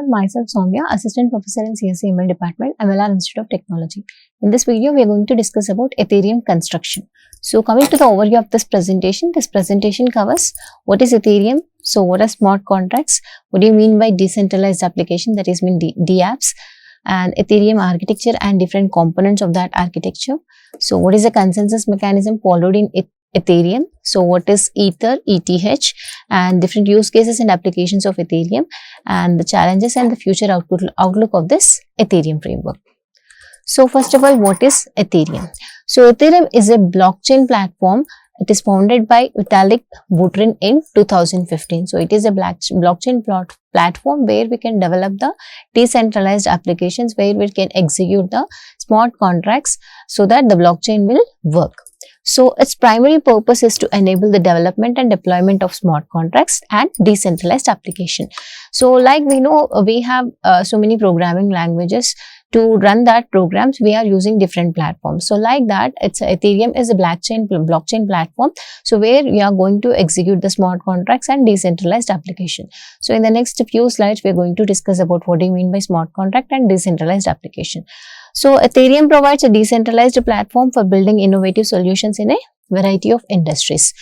everyone, myself Sowmya, Assistant Professor in CSE AIML Department, MLR Institute of Technology. In this video, we are going to discuss about Ethereum construction. So coming to the overview of this presentation covers what is Ethereum, so what are smart contracts, what do you mean by decentralized application, that is mean DApps, and Ethereum architecture and different components of that architecture. So what is the consensus mechanism followed in Ethereum, so what is Ether, ETH, and different use cases and applications of Ethereum, and the challenges and the future outlook of this Ethereum framework. So first of all, what is Ethereum? So Ethereum is a blockchain platform. It is founded by Vitalik Buterin in 2015. So it is a blockchain platform where we can develop the decentralized applications, where we can execute the smart contracts so that the blockchain will work. So its primary purpose is to enable the development and deployment of smart contracts and decentralized application. So like we know, we have so many programming languages. To run that programs, we are using different platforms. So like that, Ethereum is a blockchain platform. So where we are going to execute the smart contracts and decentralized application. So in the next few slides, we are going to discuss about what do you mean by smart contract and decentralized application. So Ethereum provides a decentralized platform for building innovative solutions in a variety of industries.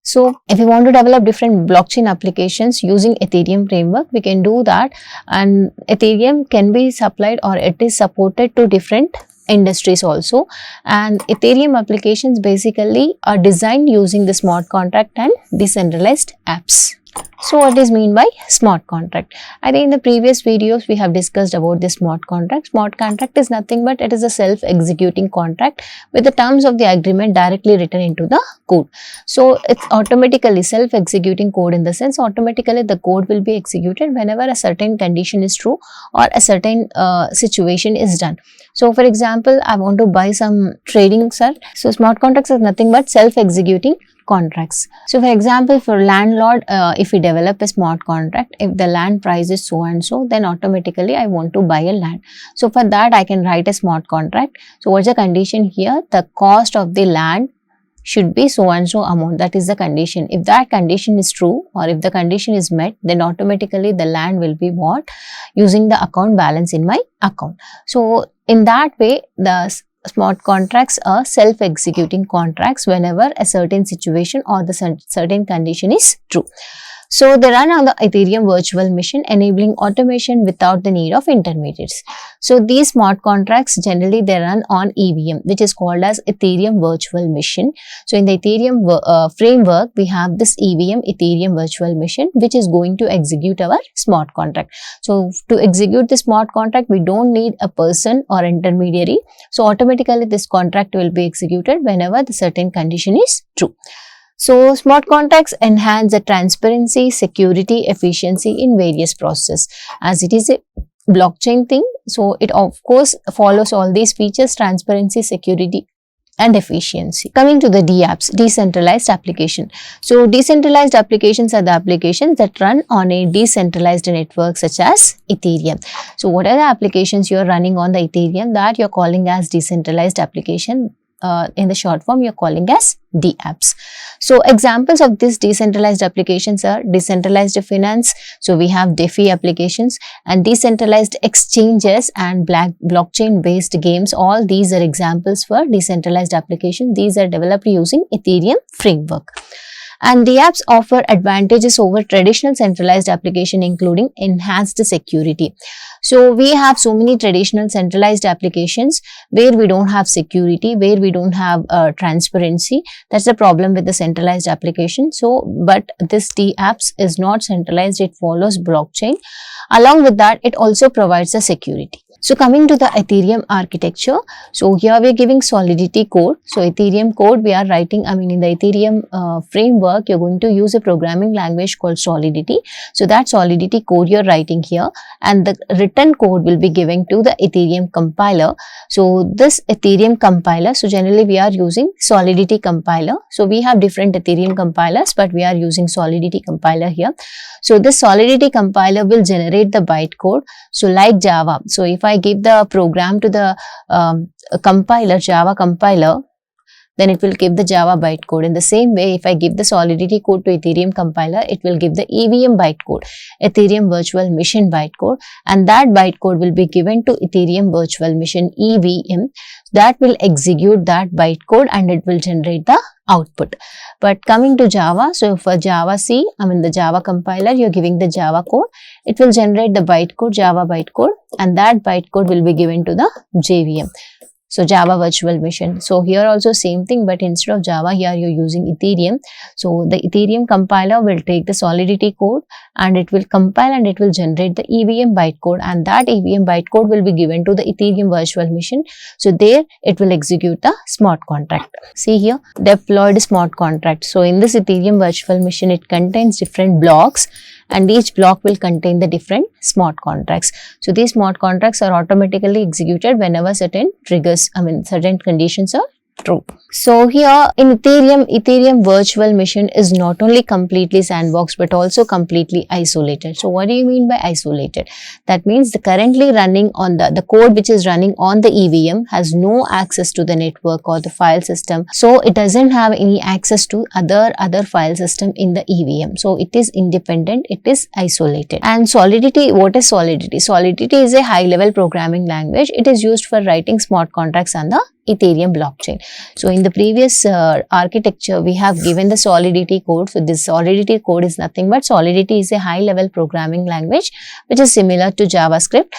So if we want to develop different blockchain applications using Ethereum framework, we can do that, and Ethereum can be supplied or it is supported to different industries also, and Ethereum applications basically are designed using the smart contract and decentralized apps. So what is mean by smart contract? I think in the previous videos we have discussed about the smart contract. Smart contract is nothing but it is a self-executing contract with the terms of the agreement directly written into the code. So it's automatically self-executing code, in the sense automatically the code will be executed whenever a certain condition is true or a certain situation is done. So for example, I want to buy some trading, sir. So smart contracts is nothing but self-executing contracts. So for example, for landlord, if we develop a smart contract, if the land price is so and so, then automatically I want to buy a land. So for that I can write a smart contract. So what's the condition here? The cost of the land should be so and so amount. That is the condition. If that condition is true or if the condition is met, then automatically the land will be bought using the account balance in my account. So in that way, the smart contracts are self-executing contracts whenever a certain situation or the certain condition is true. So they run on the Ethereum virtual machine, enabling automation without the need of intermediaries. So these smart contracts generally they run on EVM, which is called as Ethereum virtual machine. So in the Ethereum framework, we have this EVM, Ethereum virtual machine, which is going to execute our smart contract. So to execute the smart contract, we don't need a person or intermediary. So automatically this contract will be executed whenever the certain condition is true. So smart contracts enhance the transparency, security, efficiency in various processes. As it is a blockchain thing, so it of course follows all these features: transparency, security and efficiency. Coming to the DApps, decentralized application. So decentralized applications are the applications that run on a decentralized network such as Ethereum. So what are the applications you are running on the Ethereum that you are calling as decentralized application? In the short form, you're calling as DApps. So examples of these decentralized applications are decentralized finance. So we have DeFi applications and decentralized exchanges and blockchain based games. All these are examples for decentralized applications. These are developed using Ethereum framework. And DApps offer advantages over traditional centralized application, including enhanced security. So we have so many traditional centralized applications where we don't have security, where we don't have transparency. That's the problem with the centralized application. So, but this DApps is not centralized, it follows blockchain. Along with that, it also provides a security. So coming to the Ethereum architecture, so here we are giving Solidity code. So Ethereum code we are writing, in the Ethereum framework, you're going to use a programming language called Solidity. So that Solidity code you're writing here, and the written code will be given to the Ethereum compiler. So this Ethereum compiler, so generally we are using Solidity compiler. So we have different Ethereum compilers, but we are using Solidity compiler here. So this Solidity compiler will generate the bytecode. So like Java. So if I give the program to the compiler, Java compiler, then it will give the Java bytecode. In the same way, if I give the Solidity code to Ethereum compiler, it will give the EVM bytecode, Ethereum Virtual Machine bytecode, and that bytecode will be given to Ethereum Virtual Machine EVM. That will execute that bytecode and it will generate the output. But coming to Java, so for Java C, the Java compiler, you're giving the Java code, it will generate the bytecode, Java bytecode, and that bytecode will be given to the JVM. So Java Virtual Machine. So here also same thing, but instead of Java, here you're using Ethereum. So the Ethereum compiler will take the Solidity code and it will compile and it will generate the EVM bytecode, and that EVM bytecode will be given to the Ethereum Virtual Machine. So there it will execute the smart contract. See here, deployed smart contract. So in this Ethereum Virtual Machine, it contains different blocks, and each block will contain the different smart contracts. So these smart contracts are automatically executed whenever certain triggers, certain conditions are true. So here in Ethereum Virtual Machine is not only completely sandboxed but also completely isolated. So what do you mean by isolated? That means the currently running on the code which is running on the EVM has no access to the network or the file system. So it doesn't have any access to other file system in the EVM. So it is independent, it is isolated. And Solidity, what is Solidity? Solidity is a high level programming language. It is used for writing smart contracts on the Ethereum blockchain. So in the previous architecture, we have given the Solidity code. So this Solidity code is nothing but Solidity is a high level programming language which is similar to JavaScript.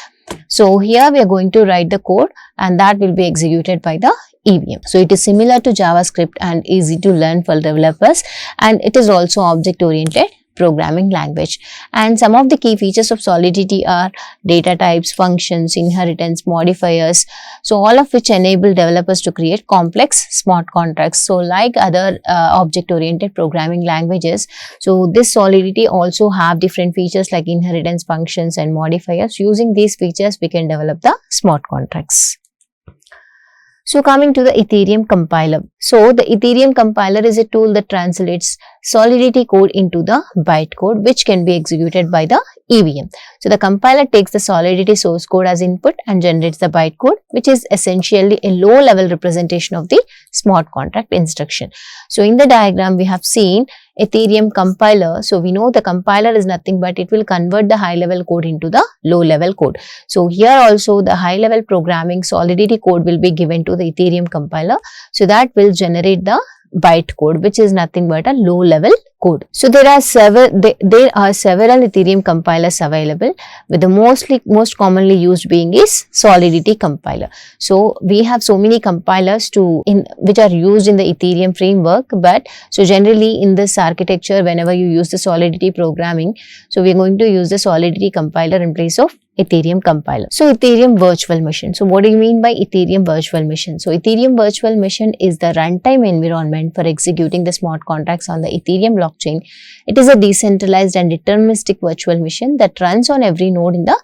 So here we are going to write the code and that will be executed by the EVM. So it is similar to JavaScript and easy to learn for developers, and it is also object oriented programming language. And some of the key features of Solidity are data types, functions, inheritance, modifiers, so all of which enable developers to create complex smart contracts. So like other object oriented programming languages, so this Solidity also have different features like inheritance, functions and modifiers. Using these features, we can develop the smart contracts. So coming to the Ethereum compiler. So the Ethereum compiler is a tool that translates Solidity code into the bytecode which can be executed by the EVM. So the compiler takes the Solidity source code as input and generates the bytecode, which is essentially a low level representation of the smart contract instruction. So in the diagram we have seen Ethereum compiler. So we know the compiler is nothing but it will convert the high level code into the low level code. So here also the high level programming Solidity code will be given to the Ethereum compiler. So that will generate the bytecode, which is nothing but a low level code. So there are several Ethereum compilers available, with the most commonly used being is Solidity compiler. So we have so many compilers which are used in the Ethereum framework, but so generally in this architecture, whenever you use the Solidity programming, so we are going to use the Solidity compiler in place of Ethereum compiler. So Ethereum Virtual Machine. So what do you mean by Ethereum Virtual Machine? So Ethereum Virtual Machine is the runtime environment for executing the smart contracts on the Ethereum blockchain. It is a decentralized and deterministic virtual machine that runs on every node in the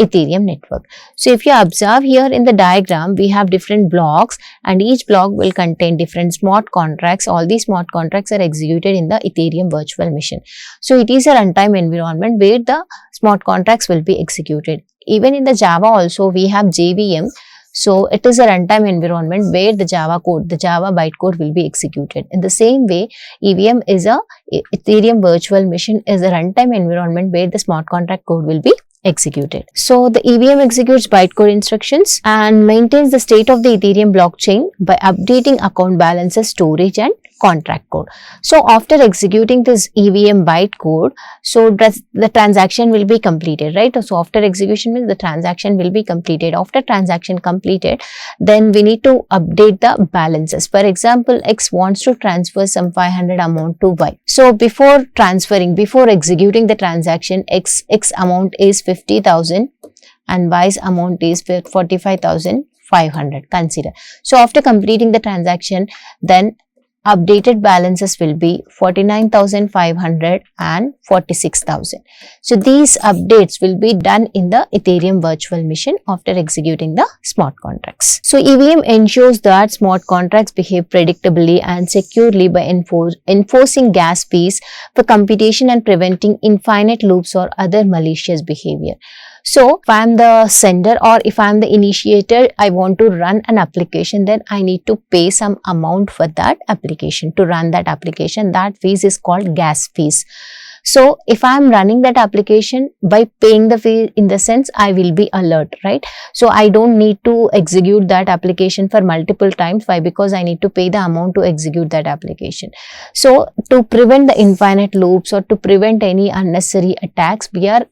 Ethereum network. So if you observe here in the diagram, we have different blocks and each block will contain different smart contracts. All these smart contracts are executed in the Ethereum Virtual Machine. So it is a runtime environment where the smart contracts will be executed. Even in the Java also we have JVM. So it is a runtime environment where the Java bytecode will be executed. In the same way, Ethereum Virtual Machine is a runtime environment where the smart contract code will be executed. So the EVM executes bytecode instructions and maintains the state of the Ethereum blockchain by updating account balances, storage and contract code. So after executing this EVM bytecode, so the transaction will be completed, right? So after execution means the transaction will be completed. After transaction completed, then we need to update the balances. For example, X wants to transfer some 500 amount to Y. So before executing the transaction, X amount is 50,000 and Y's amount is 45,500. Consider. So after completing the transaction, then updated balances will be 49,500 and 46,000. So these updates will be done in the Ethereum Virtual Machine after executing the smart contracts. So EVM ensures that smart contracts behave predictably and securely by enforcing gas fees for computation and preventing infinite loops or other malicious behavior. So if I am the sender or if I am the initiator, I want to run an application, then I need to pay some amount for that application to run that application. That fees is called gas fees. So if I am running that application, by paying the fee, in the sense I will be alert, right? So I don't need to execute that application for multiple times. Why? Because I need to pay the amount to execute that application. So to prevent the infinite loops or to prevent any unnecessary attacks, we are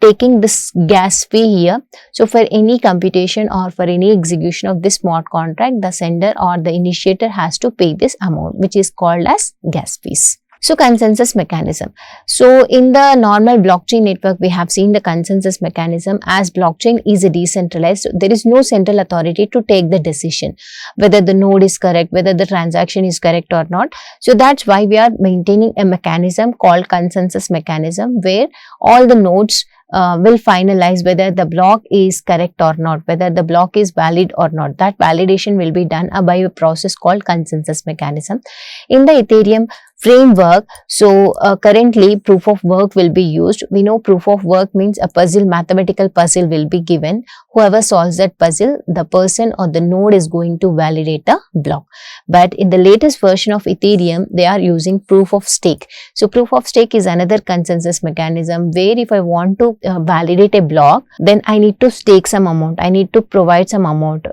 taking this gas fee here. So for any computation or for any execution of this smart contract, the sender or the initiator has to pay this amount, which is called as gas fees. So consensus mechanism. So in the normal blockchain network, we have seen the consensus mechanism. As blockchain is a decentralized, there is no central authority to take the decision whether the node is correct, whether the transaction is correct or not. So that's why we are maintaining a mechanism called consensus mechanism, where all the nodes will finalize whether the block is correct or not, whether the block is valid or not. That validation will be done by a process called consensus mechanism. In the Ethereum framework, so currently proof of work will be used. We know proof of work means a puzzle, mathematical puzzle will be given. Whoever solves that puzzle, the person or the node is going to validate the block. But in the latest version of Ethereum, they are using proof of stake. So proof of stake is another consensus mechanism, where if I want to validate a block, then I need to stake some amount. I need to provide some amount.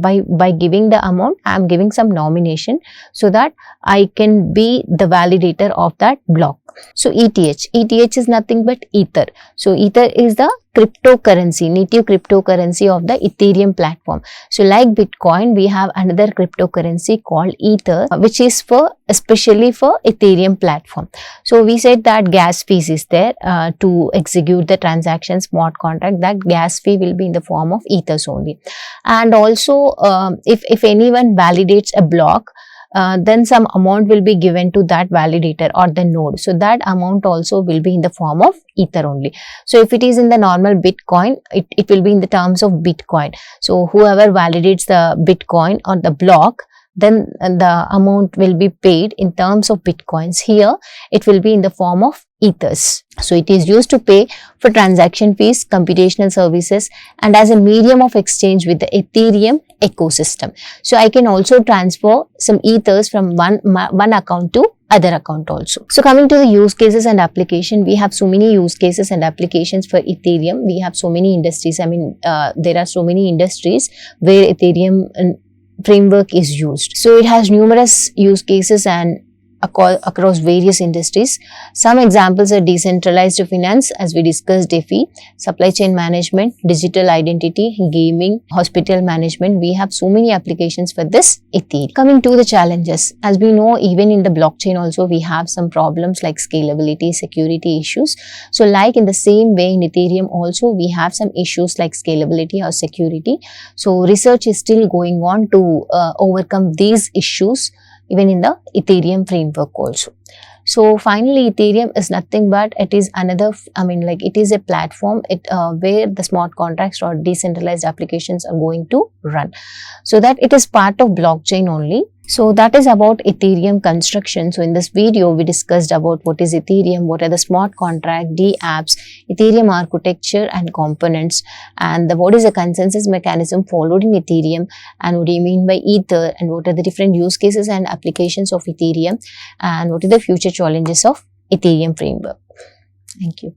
By giving the amount, I am giving some nomination so that I can be the validator of that block. So ETH is nothing but Ether. So Ether is the cryptocurrency, native cryptocurrency of the Ethereum platform. So like Bitcoin, we have another cryptocurrency called Ether, which is especially for Ethereum platform. So we said that gas fees is there to execute the transaction smart contract. That gas fee will be in the form of Ethers only. And also if anyone validates a block, then some amount will be given to that validator or the node. So that amount also will be in the form of Ether only. So if it is in the normal Bitcoin, it will be in the terms of Bitcoin. So whoever validates the Bitcoin or the block, then the amount will be paid in terms of Bitcoins. Here, it will be in the form of Ethers. So it is used to pay for transaction fees, computational services, and as a medium of exchange with the Ethereum ecosystem. So I can also transfer some Ethers from one account to other account also. So coming to the use cases and application, we have so many use cases and applications for Ethereum. We have so many industries. I mean, there are so many industries where Ethereum framework is used. So it has numerous use cases and across various industries. Some examples are decentralized finance, as we discussed, DeFi, supply chain management, digital identity, gaming, hospital management. We have so many applications for this Ethereum. Coming to the challenges, as we know, even in the blockchain also we have some problems like scalability, security issues. So like in the same way in Ethereum also we have some issues like scalability or security. So research is still going on to overcome these issues even in the Ethereum framework also. So finally, Ethereum is nothing but it is another, it is a platform where the smart contracts or decentralized applications are going to run. So that it is part of blockchain only. So that is about Ethereum construction. So in this video, we discussed about what is Ethereum, what are the smart contract, dApps, Ethereum architecture and components, and what is the consensus mechanism followed in Ethereum, and what do you mean by Ether, and what are the different use cases and applications of Ethereum, and what are the future challenges of Ethereum framework. Thank you.